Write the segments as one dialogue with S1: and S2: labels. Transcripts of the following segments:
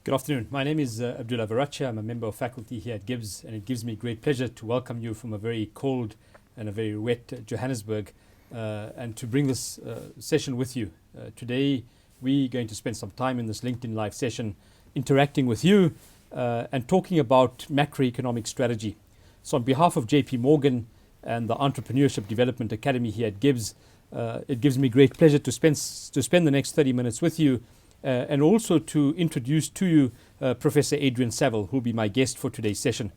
S1: Good afternoon. My name is Abdullah Varacha. I'm a member of faculty here at GIBS, and it gives me great pleasure to welcome you from a very cold and a very wet Johannesburg and to bring this session with you. Today, we're going to spend some time in this LinkedIn Live session interacting with you and talking about macroeconomic strategy. So on behalf of JP Morgan and the Entrepreneurship Development Academy here at GIBS, it gives me great pleasure to spend the next 30 minutes with you and also to introduce to you Professor Adrian Saville, who will be my guest for today's session.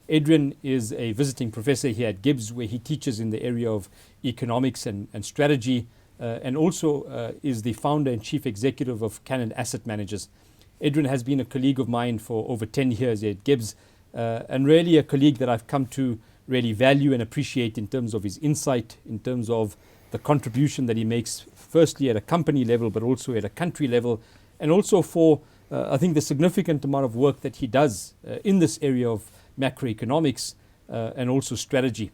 S1: Adrian is a visiting professor here at GIBS, where he teaches in the area of economics and strategy, and also is the founder and chief executive of Canon Asset Managers. Adrian has been a colleague of mine for over 10 years at GIBS, and really a colleague that I've come to really value and appreciate in terms of his insight, in terms of the contribution that he makes, firstly at a company level, but also at a country level, and also for, I think, the significant amount of work that he does in this area of macroeconomics and also strategy.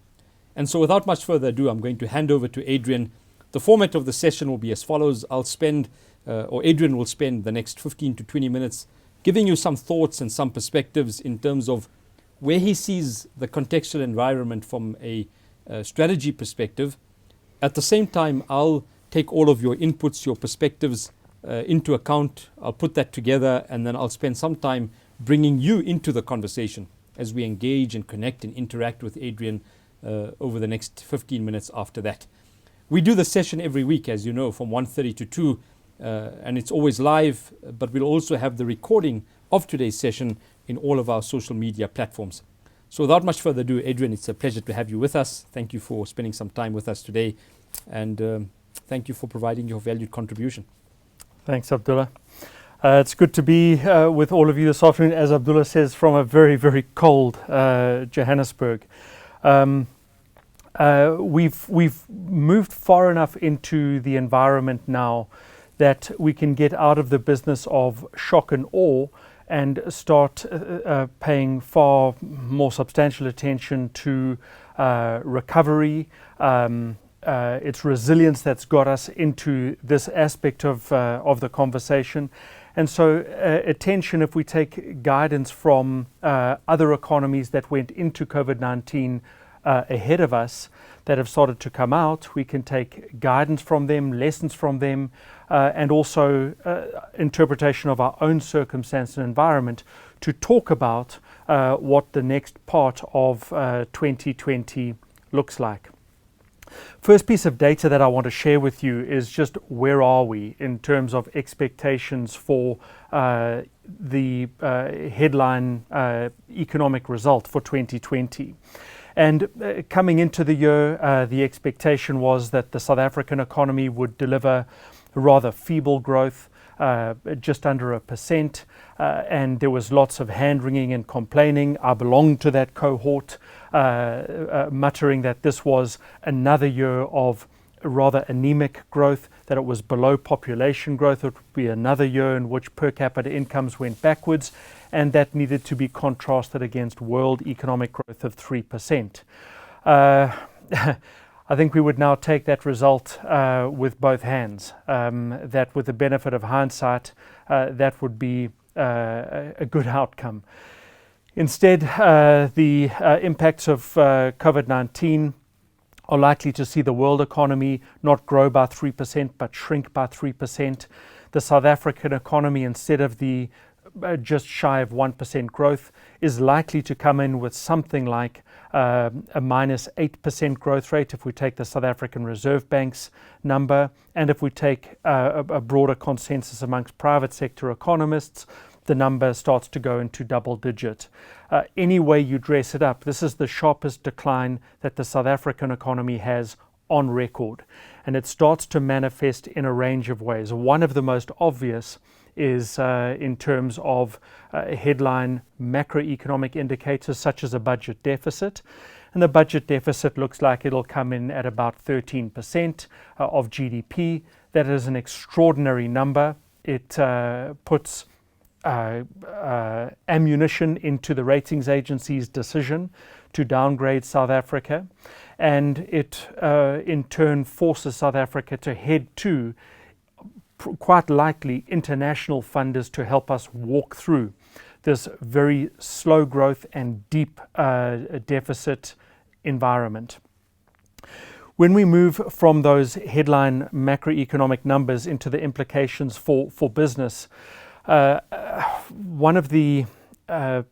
S1: And so without much further ado, I'm going to hand over to Adrian. The format of the session will be as follows. Adrian will spend the next 15 to 20 minutes giving you some thoughts and some perspectives in terms of where he sees the contextual environment from a strategy perspective. At the same time, I'll take all of your inputs, your perspectives into account. I'll put that together, and then I'll spend some time bringing you into the conversation as we engage and connect and interact with Adrian over the next 15 minutes after that. We do the session every week, as you know, from 1:30 to 2, and it's always live, but we'll also have the recording of today's session in all of our social media platforms. So without much further ado, Adrian, it's a pleasure to have you with us. Thank you for spending some time with us today, and thank you for providing your valued contribution.
S2: Thanks, Abdullah. It's good to be with all of you this afternoon, as Abdullah says, from a very, very cold Johannesburg. We've moved far enough into the environment now that we can get out of the business of shock and awe and start paying far more substantial attention to recovery. It's resilience that's got us into this aspect of the conversation. And so attention, if we take guidance from other economies that went into COVID-19 ahead of us, that have started to come out, we can take guidance from them, lessons from them, and also interpretation of our own circumstance and environment to talk about what the next part of 2020 looks like. First piece of data that I want to share with you is just where are we in terms of expectations for the headline economic result for 2020. And coming into the year, the expectation was that the South African economy would deliver rather feeble growth, just under 1%, and there was lots of hand-wringing and complaining. I belonged to that cohort, muttering that this was another year of rather anemic growth, that it was below population growth. It would be another year in which per capita incomes went backwards, and that needed to be contrasted against world economic growth of 3%. I think we would now take that result with both hands, that with the benefit of hindsight, that would be a good outcome. Instead, the impacts of COVID-19 are likely to see the world economy not grow by 3%, but shrink by 3%. The South African economy, instead of the just shy of 1% growth, is likely to come in with something like a minus 8% growth rate if we take the South African Reserve Bank's number, and if we take a broader consensus amongst private sector economists, the number starts to go into double digit. Any way you dress it up, this is the sharpest decline that the South African economy has on record, and it starts to manifest in a range of ways. One of the most obvious is in terms of headline macroeconomic indicators such as a budget deficit. And the budget deficit looks like it'll come in at about 13% of GDP. That is an extraordinary number. It puts ammunition into the ratings agency's decision to downgrade South Africa, and it in turn forces South Africa to head to quite likely international funders to help us walk through this very slow growth and deep deficit environment. When we move from those headline macroeconomic numbers into the implications for business, one of the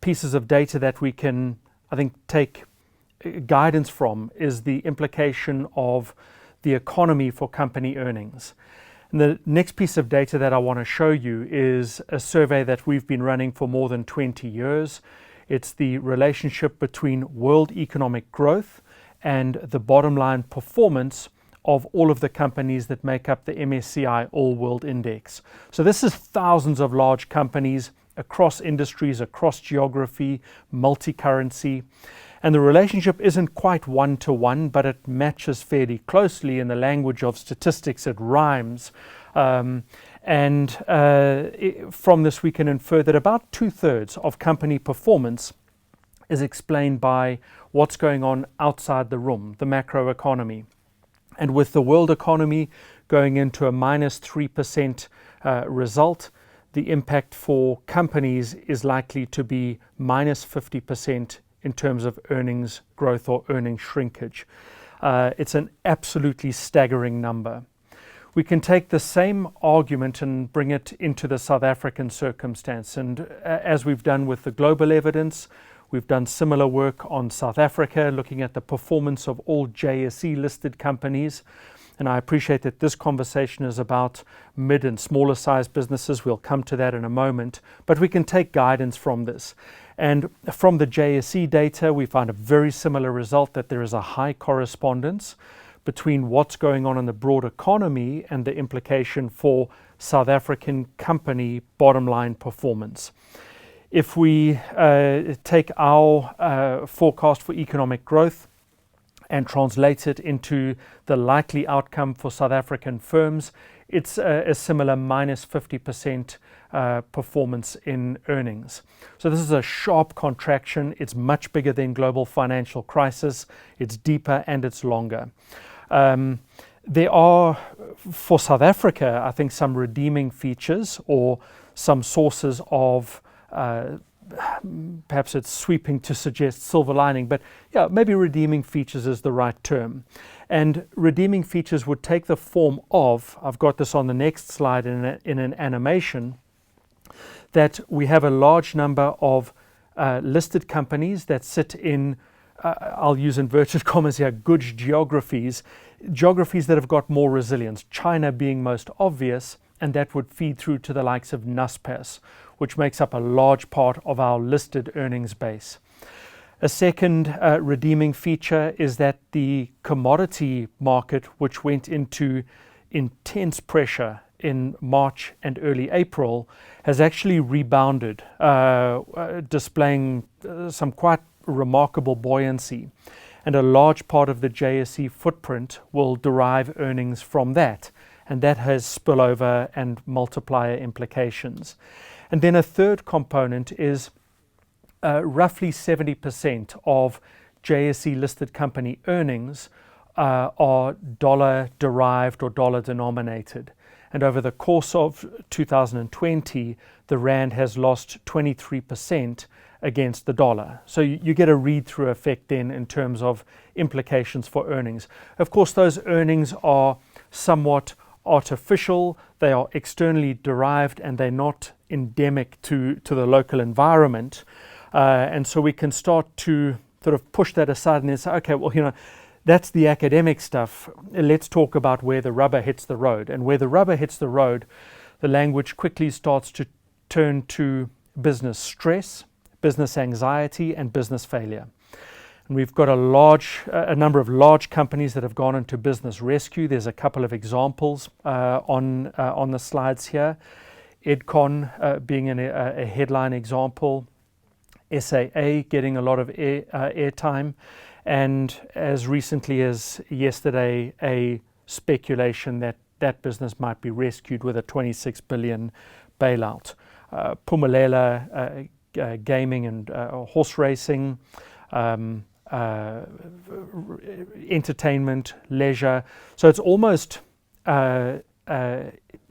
S2: pieces of data that we can, I think, take guidance from is the implication of the economy for company earnings. And the next piece of data that I want to show you is a survey that we've been running for more than 20 years. It's the relationship between world economic growth and the bottom line performance of all of the companies that make up the MSCI All World Index. So this is thousands of large companies across industries, across geography, multi-currency. And the relationship isn't quite one-to-one, but it matches fairly closely. In the language of statistics, it rhymes. From this, we can infer that about 2/3 of company performance is explained by what's going on outside the room, the macroeconomy. And with the world economy going into a -3% result, the impact for companies is likely to be -50% in terms of earnings growth or earnings shrinkage. It's an absolutely staggering number. We can take the same argument and bring it into the South African circumstance. And as we've done with the global evidence, we've done similar work on South Africa, looking at the performance of all JSE listed companies. And I appreciate that this conversation is about mid and smaller sized businesses. We'll come to that in a moment. But we can take guidance from this. And from the JSE data, we find a very similar result, that there is a high correspondence between what's going on in the broad economy and the implication for South African company bottom line performance. If we take our forecast for economic growth and translate it into the likely outcome for South African firms, it's a similar -50% performance in earnings. So this is a sharp contraction. It's much bigger than global financial crisis. It's deeper and it's longer. There are, for South Africa, I think, some redeeming features or some sources of perhaps it's sweeping to suggest silver lining, but yeah, maybe redeeming features is the right term. And redeeming features would take the form of, I've got this on the next slide in an animation, that we have a large number of listed companies that sit in, I'll use inverted commas here, good geographies that have got more resilience, China being most obvious, and that would feed through to the likes of Naspers, which makes up a large part of our listed earnings base. A second redeeming feature is that the commodity market, which went into intense pressure in March and early April, has actually rebounded, displaying some quite remarkable buoyancy. And a large part of the JSE footprint will derive earnings from that. And that has spillover and multiplier implications. And then a third component is roughly 70% of JSE listed company earnings are dollar derived or dollar denominated. And over the course of 2020, the Rand has lost 23% against the dollar. So you get a read-through effect then in terms of implications for earnings. Of course, those earnings are somewhat artificial, they are externally derived, and they're not endemic to the local environment. And so we can start to sort of push that aside and then say, okay, well, that's the academic stuff. Let's talk about where the rubber hits the road. And where the rubber hits the road, the language quickly starts to turn to business stress, business anxiety, and business failure. And we've got a number of large companies that have gone into business rescue. There's a couple of examples on the slides here. Edcon being a headline example, SAA getting a lot of airtime, and as recently as yesterday, a speculation that that business might be rescued with a 26 billion bailout. Phumelela gaming and horse racing, entertainment, leisure. So it's almost a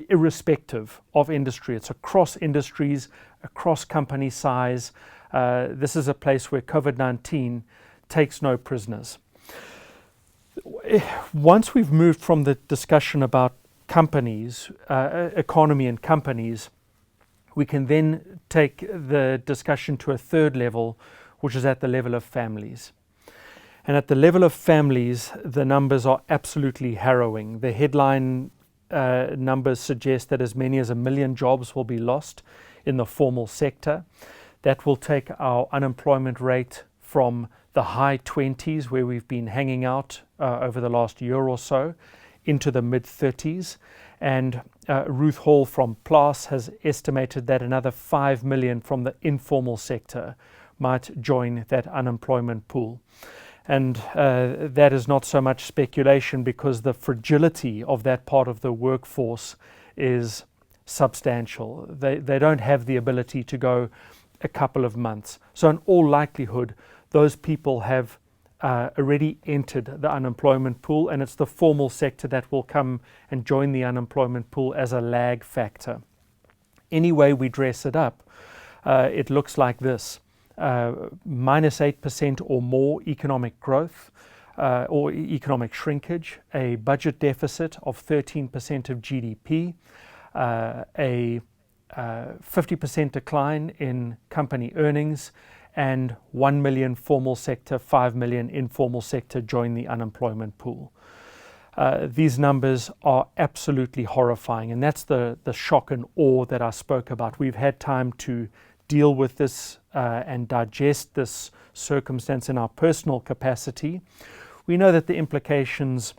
S2: irrespective of industry. It's across industries, across company size. This is a place where COVID-19 takes no prisoners. Once we've moved from the discussion about companies, economy and companies, we can then take the discussion to a third level, which is at the level of families. And at the level of families, the numbers are absolutely harrowing. The headline numbers suggest that as many as 1 million jobs will be lost in the formal sector. That will take our unemployment rate from the high 20s, where we've been hanging out over the last year or so, into the mid-30s. And Ruth Hall from PLAS has estimated that another 5 million from the informal sector might join that unemployment pool. And that is not so much speculation, because the fragility of that part of the workforce is substantial. They don't have the ability to go a couple of months. So in all likelihood, those people have already entered the unemployment pool, and it's the formal sector that will come and join the unemployment pool as a lag factor. Any way we dress it up, it looks like this. Minus 8% or more economic growth or economic shrinkage, a budget deficit of 13% of GDP, a 50% decline in company earnings, and 1 million formal sector, 5 million informal sector join the unemployment pool. These numbers are absolutely horrifying, and that's the shock and awe that I spoke about. We've had time to deal with this and digest this circumstance in our personal capacity. We know that the implications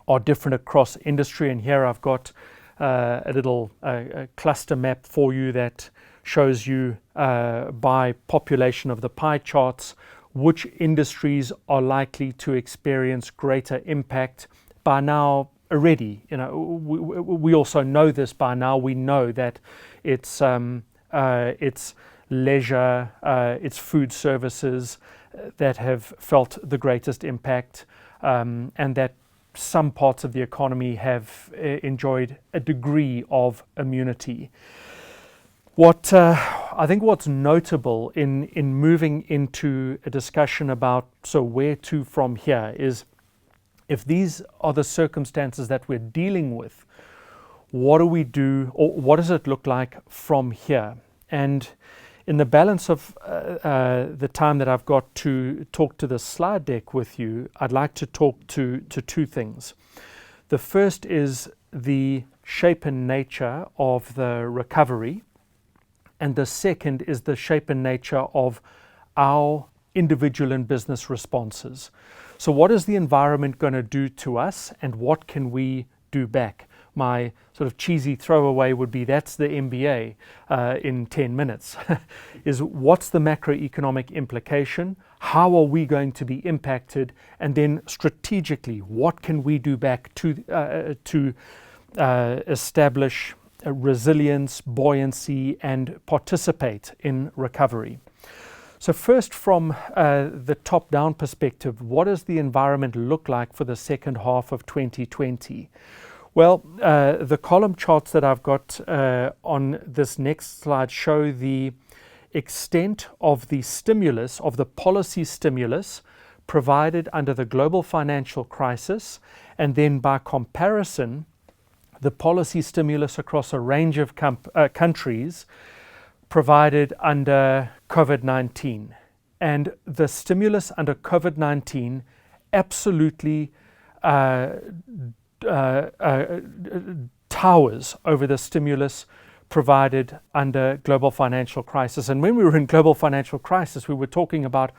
S2: are different across industry, and here I've got a little cluster map for you that shows you by population of the pie charts which industries are likely to experience greater impact. By now already, we also know this by now. We know that it's leisure, it's food services that have felt the greatest impact, and that some parts of the economy have enjoyed a degree of immunity. What I think what's notable in moving into a discussion about where to from here is, if these are the circumstances that we're dealing with, what do we do, or what does it look like from here? And in the balance of the time that I've got to talk to the slide deck with you, I'd like to talk to two things. The first is the shape and nature of the recovery, and the second is the shape and nature of our individual and business responses. So what is the environment going to do to us, and what can we do back? My sort of cheesy throwaway would be, that's the MBA in 10 minutes, is what's the macroeconomic implication? How are we going to be impacted? And then strategically, what can we do back to establish resilience, buoyancy, and participate in recovery? So first, from the top-down perspective, what does the environment look like for the second half of 2020? Well, the column charts that I've got on this next slide show the extent of the stimulus, of the policy stimulus provided under the global financial crisis, and then by comparison, the policy stimulus across a range of countries provided under COVID-19. And the stimulus under COVID-19 absolutely towers over the stimulus provided under global financial crisis. And when we were in global financial crisis, we were talking about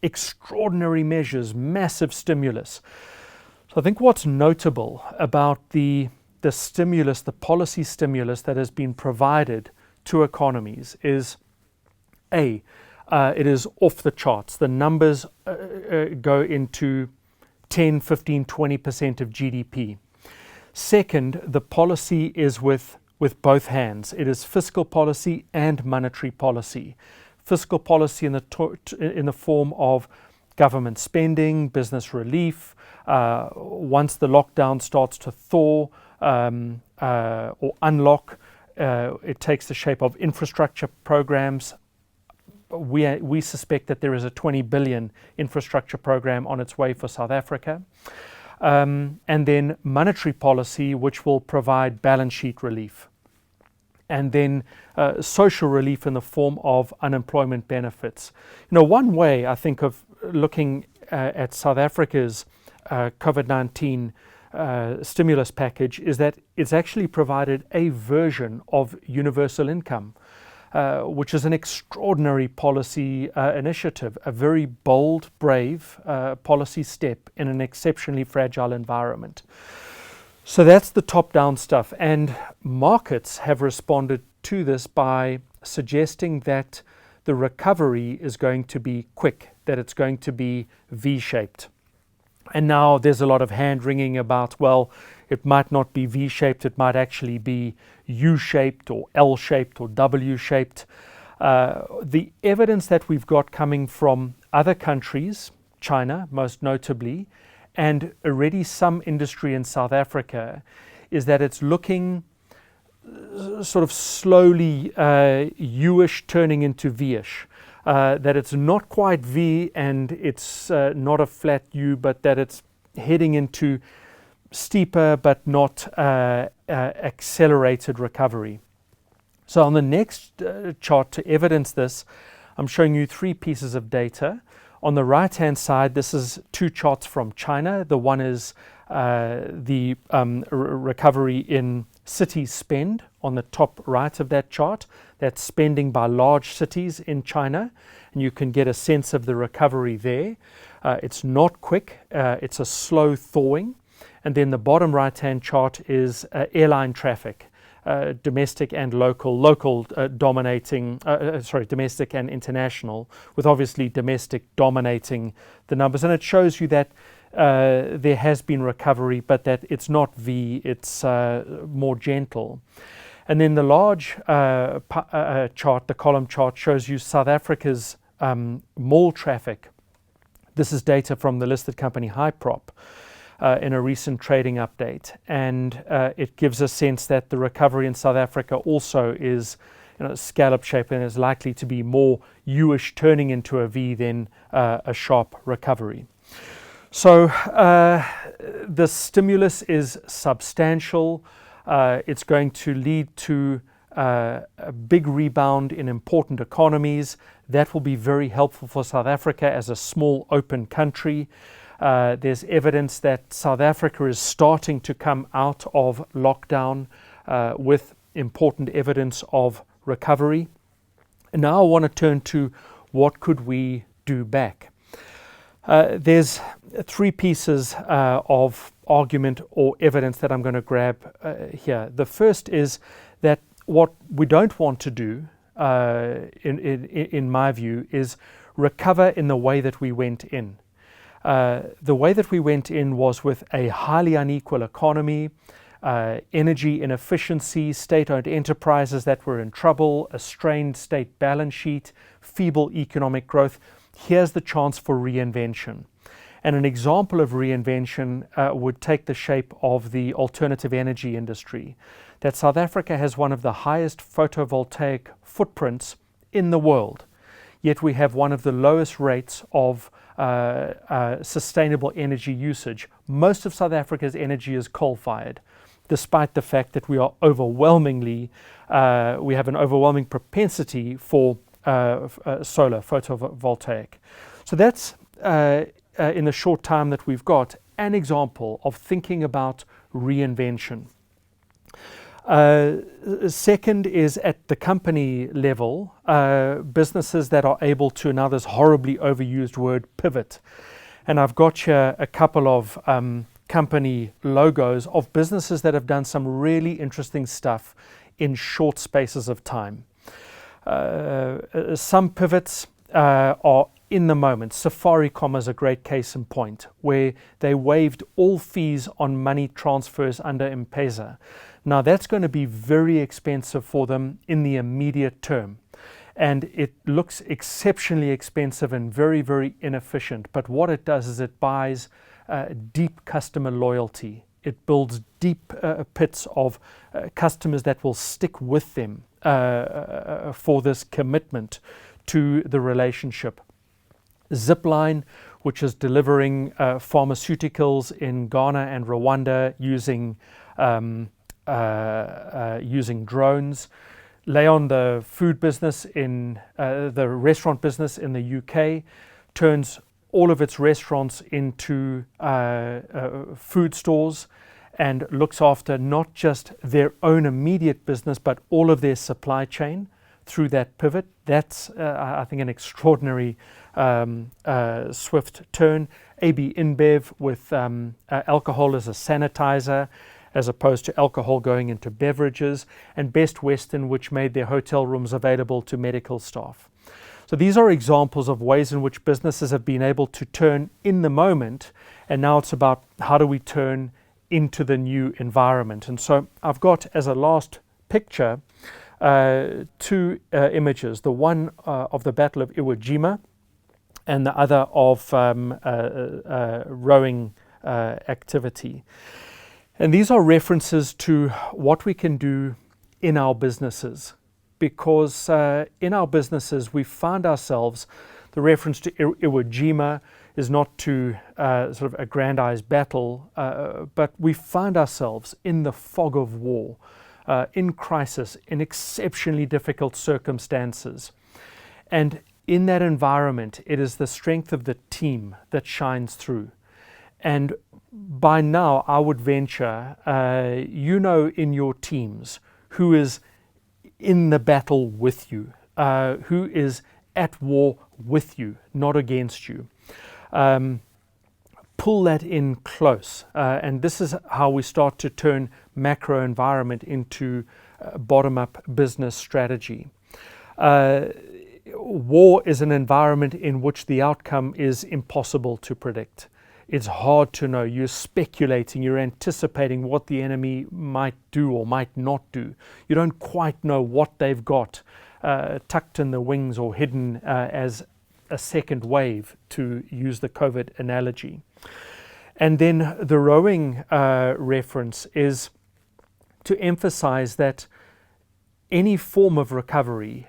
S2: extraordinary measures, massive stimulus. So I think what's notable about the stimulus, the policy stimulus that has been provided to economies is, it is off the charts. The numbers go into 10, 15, 20% of GDP. Second, the policy is with both hands. It is fiscal policy and monetary policy. Fiscal policy in the form of government spending, business relief. Once the lockdown starts to thaw, or unlock. It takes the shape of infrastructure programs. We suspect that there is a 20 billion infrastructure program on its way for South Africa. And then monetary policy, which will provide balance sheet relief. And then social relief in the form of unemployment benefits. One way I think of looking at South Africa's COVID-19 stimulus package is that it's actually provided a version of universal income, which is an extraordinary policy initiative, a very bold, brave policy step in an exceptionally fragile environment. So that's the top-down stuff, and markets have responded to this by suggesting that the recovery is going to be quick, that it's going to be V-shaped. And now there's a lot of hand-wringing about, well, it might not be V-shaped, it might actually be U-shaped or L-shaped or W-shaped. The evidence that we've got coming from other countries, China most notably, and already some industry in South Africa, is that it's looking sort of slowly U-ish turning into V-ish. That it's not quite V and it's not a flat U, but that it's heading into steeper but not accelerated recovery. So on the next chart, to evidence this, I'm showing you three pieces of data. On the right-hand side, this is two charts from China. The one is the recovery in city spend on the top right of that chart. That's spending by large cities in China, and you can get a sense of the recovery there. It's not quick, it's a slow thawing. And then the bottom right-hand chart is airline traffic, domestic and local dominating, domestic and international, with obviously domestic dominating the numbers. And it shows you that there has been recovery, but that it's not V, it's more gentle. And then the large chart, the column chart, shows you South Africa's mall traffic. This is data from the listed company Hyprop in a recent trading update. And it gives a sense that the recovery in South Africa also is scallop shape and is likely to be more U-ish turning into a V than a sharp recovery. So the stimulus is substantial. It's going to lead to a big rebound in important economies. That will be very helpful for South Africa as a small open country. There's evidence that South Africa is starting to come out of lockdown with important evidence of recovery. And now I want to turn to what could we do back. There's three pieces of argument or evidence that I'm going to grab here. The first is that what we don't want to do, in my view, is recover in the way that we went in. The way that we went in was with a highly unequal economy, energy inefficiency, state-owned enterprises that were in trouble, a strained state balance sheet, feeble economic growth. Here's the chance for reinvention. And an example of reinvention would take the shape of the alternative energy industry. That South Africa has one of the highest photovoltaic footprints in the world, yet we have one of the lowest rates of sustainable energy usage. Most of South Africa's energy is coal-fired, despite the fact that we are overwhelmingly, we have an overwhelming propensity for solar photovoltaic. So that's, in the short time that we've got, an example of thinking about reinvention. Second is at the company level, businesses that are able to, now this horribly overused word, pivot. And I've got here a couple of company logos of businesses that have done some really interesting stuff in short spaces of time. Some pivots are in the moment. Safaricom is a great case in point, where they waived all fees on money transfers under M-Pesa. Now that's going to be very expensive for them in the immediate term. And it looks exceptionally expensive and very, very inefficient. But what it does is it buys deep customer loyalty It builds deep pits of customers that will stick with them for this commitment to the relationship. Zipline, which is delivering pharmaceuticals in Ghana and Rwanda using drones. Leon, the food business in the restaurant business in the UK, turns all of its restaurants into food stores and looks after not just their own immediate business but all of their supply chain through that pivot. That's I think an extraordinary swift turn. AB InBev with alcohol as a sanitizer as opposed to alcohol going into beverages, and Best Western, which made their hotel rooms available to medical staff. So these are examples of ways in which businesses have been able to turn in the moment, and now it's about how do we turn into the new environment. And so I've got as a last picture two images, the one of the Battle of Iwo Jima and the other of rowing activity. And these are references to what we can do in our businesses, because in our businesses we find ourselves, the reference to Iwo Jima is not to sort of aggrandize battle, but we find ourselves in the fog of war, in crisis, in exceptionally difficult circumstances. And in that environment, it is the strength of the team that shines through. And by now, I would venture, you know in your teams who is in the battle with you, who is at war with you, not against you. Pull that in close, and this is how we start to turn macro environment into bottom-up business strategy. War is an environment in which the outcome is impossible to predict. It's hard to know. You're speculating, you're anticipating what the enemy might do or might not do. You don't quite know what they've got tucked in the wings or hidden as a second wave, to use the COVID analogy. And then the rowing reference is to emphasize that any form of recovery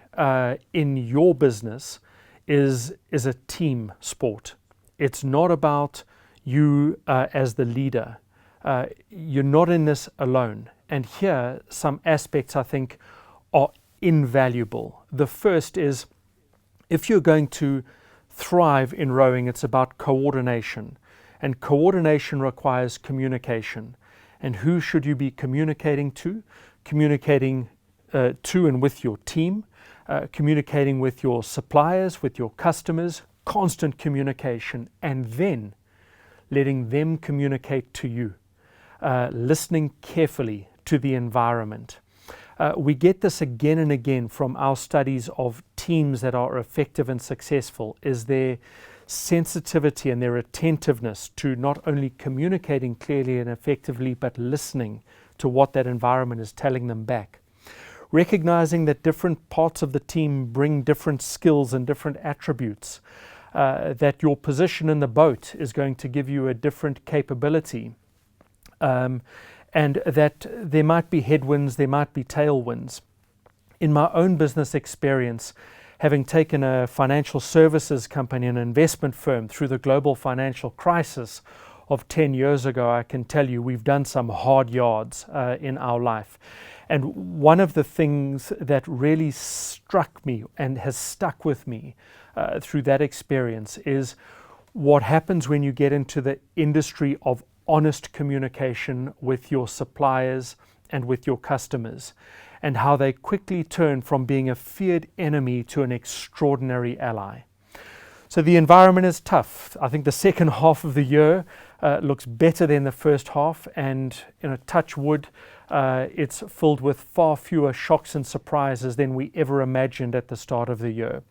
S2: in your business is a team sport. It's not about you as the leader. You're not in this alone. And here, some aspects I think are invaluable. The first is, if you're going to thrive in rowing, it's about coordination. And coordination requires communication. And who should you be communicating to? Communicating to and with your team, communicating with your suppliers, with your customers, constant communication, and then letting them communicate to you, listening carefully to the environment. We get this again and again from our studies of teams that are effective and successful, is their sensitivity and their attentiveness to not only communicating clearly and effectively, but listening to what that environment is telling them back. Recognizing that different parts of the team bring different skills and different attributes, that your position in the boat is going to give you a different capability, and that there might be headwinds, there might be tailwinds. In my own business experience, having taken a financial services company, an investment firm, through the global financial crisis of 10 years ago, I can tell you we've done some hard yards in our life. And one of the things that really struck me and has stuck with me through that experience is what happens when you get into the industry of honest communication with your suppliers and with your customers, and how they quickly turn from being a feared enemy to an extraordinary ally. So the environment is tough. I think the second half of the year looks better than the first half, and touch wood, it's filled with far fewer shocks and surprises than we ever imagined at the start of the year.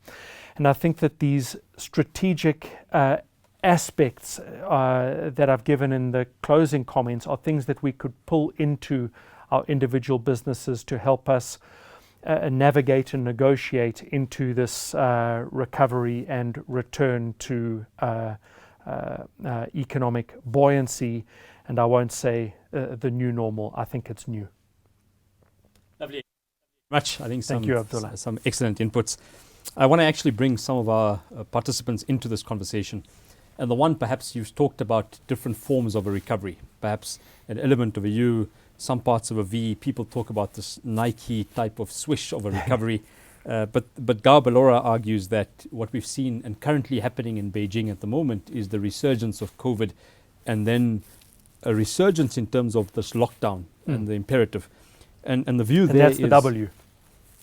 S2: And I think that these strategic aspects that I've given in the closing comments are things that we could pull into our individual businesses to help us navigate and negotiate into this recovery and return to economic buoyancy and I won't say the new normal. I think it's new.
S1: Lovely. Much. I think
S2: Thank you, Abdullah.
S1: some excellent inputs. I want to actually bring some of our participants into this conversation. And the one, perhaps you've talked about different forms of a recovery, perhaps an element of a U, some parts of a V. People talk about this Nike type of swish of a recovery. But Gao Balora argues that what we've seen and currently happening in Beijing at the moment is the resurgence of COVID, and then a resurgence in terms of this lockdown and the imperative. And the view there
S2: that's the W.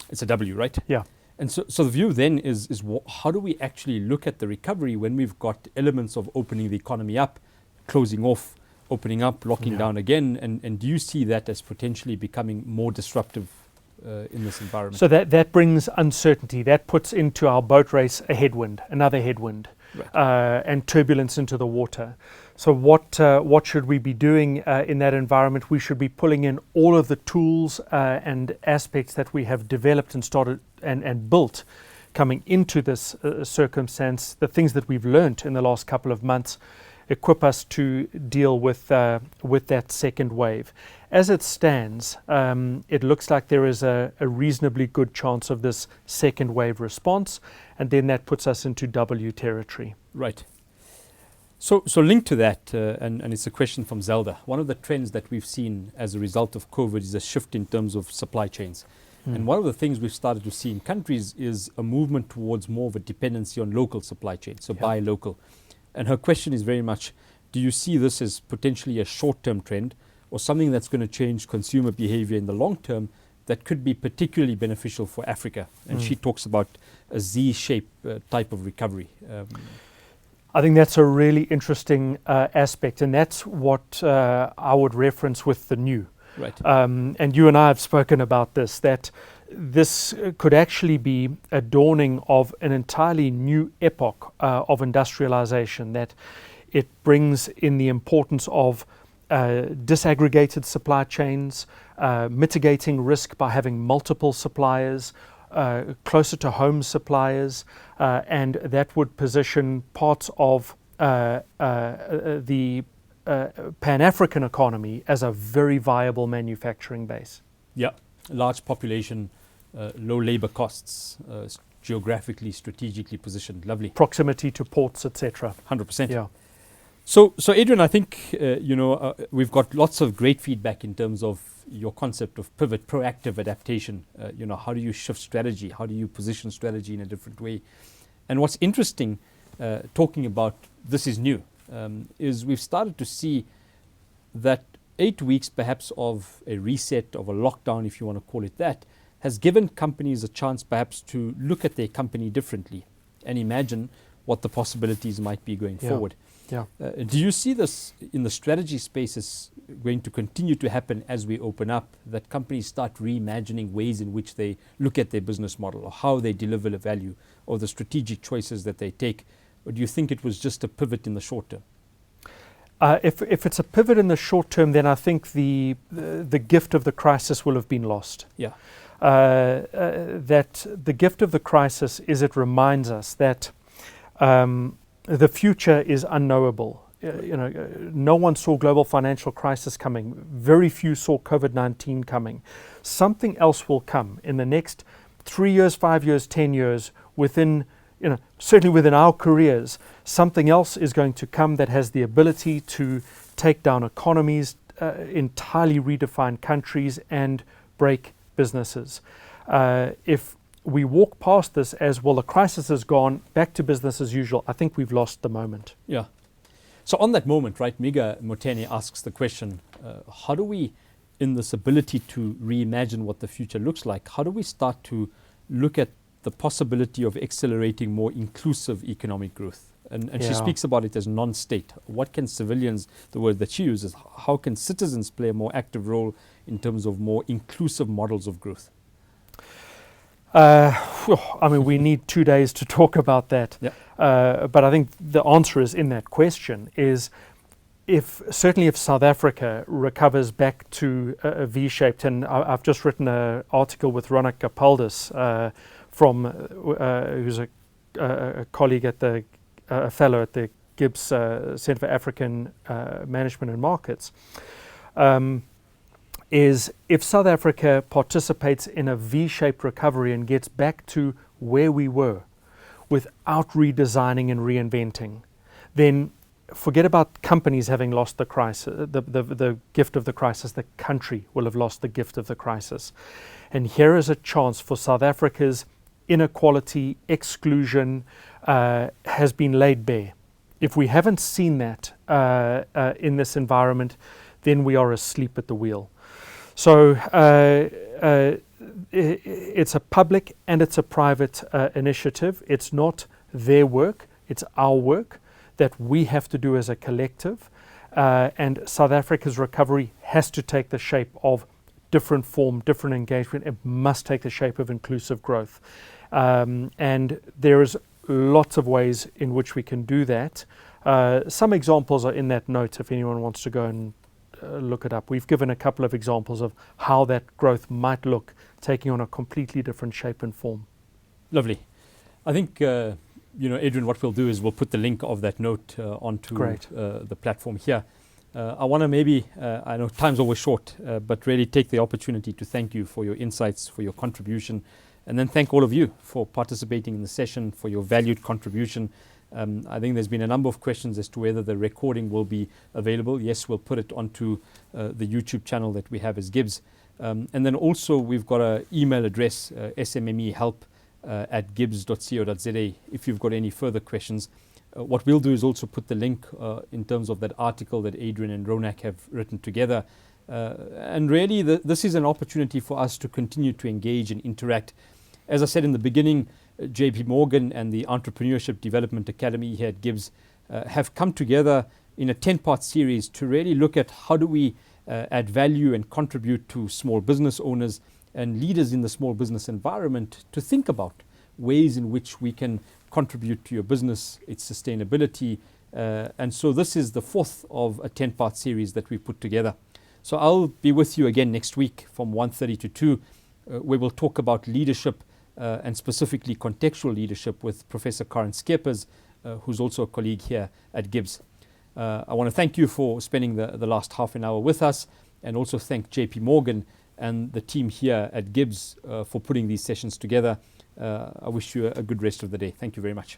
S1: It's a W, right?
S2: Yeah.
S1: And so the view then is how do we actually look at the recovery when we've got elements of opening the economy up, closing off, opening up, locking down again, and do you see that as potentially becoming more disruptive in this environment?
S2: So that brings uncertainty. That puts into our boat race a headwind, another headwind, and turbulence into the water. So what should we be doing in that environment? We should be pulling in all of the tools and aspects that we have developed and started and built coming into this circumstance, the things that we've learned in the last couple of months, equip us to deal with that second wave. As it stands, it looks like there is a reasonably good chance of this second wave response, and then that puts us into W territory.
S1: Right. So linked to that, and it's a question from Zelda, one of the trends that we've seen as a result of COVID is a shift in terms of supply chains. And one of the things we've started to see in countries is a movement towards more of a dependency on local supply chains, so buy local. And her question is very much, do you see this as potentially a short-term trend or something that's going to change consumer behavior in the long term that could be particularly beneficial for Africa? And she talks about a Z-shaped type of recovery.
S2: I think that's a really interesting aspect, and that's what I would reference with the new.
S1: Right.
S2: And you and I have spoken about this, that this could actually be a dawning of an entirely new epoch of industrialization, that it brings in the importance of disaggregated supply chains, mitigating risk by having multiple suppliers, closer to home suppliers, and that would position parts of the Pan-African economy as a very viable manufacturing base.
S1: Yeah, large population, low labor costs, geographically, strategically positioned. Lovely.
S2: Proximity to ports, etc.
S1: 100%.
S2: Yeah.
S1: So Adrian, I think we've got lots of great feedback in terms of your concept of pivot, proactive adaptation. How do you shift strategy? How do you position strategy in a different way? And what's interesting, talking about this is new, is we've started to see that 8 weeks perhaps of a reset, of a lockdown, if you want to call it that, has given companies a chance perhaps to look at their company differently and imagine what the possibilities might be going forward.
S2: Yeah.
S1: Do you see this in the strategy space as going to continue to happen as we open up, that companies start reimagining ways in which they look at their business model or how they deliver the value or the strategic choices that they take? Or do you think it was just a pivot in the short term?
S2: If it's a pivot in the short term, then I think the gift of the crisis will have been lost.
S1: Yeah.
S2: That the gift of the crisis is it reminds us that the future is unknowable. No one saw global financial crisis coming. Very few saw COVID-19 coming. Something else will come in the next 3 years, 5 years, 10 years, certainly within our careers. Something else is going to come that has the ability to take down economies, entirely redefine countries, and break businesses. If we walk past this as, well, the crisis is gone, back to business as usual, I think we've lost the moment.
S1: Yeah. So on that moment, right, Miga Motene asks the question, how do we, in this ability to reimagine what the future looks like, how do we start to look at the possibility of accelerating more inclusive economic growth? And she speaks about it as non-state. What can civilians, the word that she uses, how can citizens play a more active role in terms of more inclusive models of growth?
S2: We need 2 days to talk about that.
S1: Yeah.
S2: But I think the answer is in that question is, certainly if South Africa recovers back to a V-shaped, and I've just written an article with Ronak Gapaldis who's a colleague at a fellow at the GIBS Centre for African Management and Markets, is if South Africa participates in a V-shaped recovery and gets back to where we were without redesigning and reinventing, then forget about companies having lost the crisis, the gift of the crisis. The country will have lost the gift of the crisis. And here is a chance for South Africa's inequality, exclusion has been laid bare. If we haven't seen that in this environment, then we are asleep at the wheel. So it's a public and it's a private initiative. It's not their work, it's our work that we have to do as a collective. And South Africa's recovery has to take the shape of different form, different engagement. It must take the shape of inclusive growth. And there is lots of ways in which we can do that. Some examples are in that note if anyone wants to go and look it up. We've given a couple of examples of how that growth might look, taking on a completely different shape and form.
S1: Lovely. I think, Adrian, what we'll do is we'll put the link of that note onto the platform here. I want to maybe, I know time's always short, but really take the opportunity to thank you for your insights, for your contribution, and then thank all of you for participating in the session, for your valued contribution. I think there's been a number of questions as to whether the recording will be available. Yes, we'll put it onto the YouTube channel that we have as GIBS. And then also we've got an email address, smmehelp@gibs.co.za, if you've got any further questions. What we'll do is also put the link in terms of that article that Adrian and Ronak have written together. And really, this is an opportunity for us to continue to engage and interact. As I said in the beginning, JP Morgan and the Entrepreneurship Development Academy here at GIBS have come together in a 10-part series to really look at how do we add value and contribute to small business owners and leaders in the small business environment to think about ways in which we can contribute to your business, its sustainability. And so this is the fourth of a 10-part series that we put together. So I'll be with you again next week from 1:30 to 2, where we'll talk about leadership and specifically contextual leadership with Professor Karen Skeppers, who's also a colleague here at GIBS. I want to thank you for spending the last half an hour with us, and also thank JP Morgan and the team here at GIBS for putting these sessions together. I wish you a good rest of the day. Thank you very much.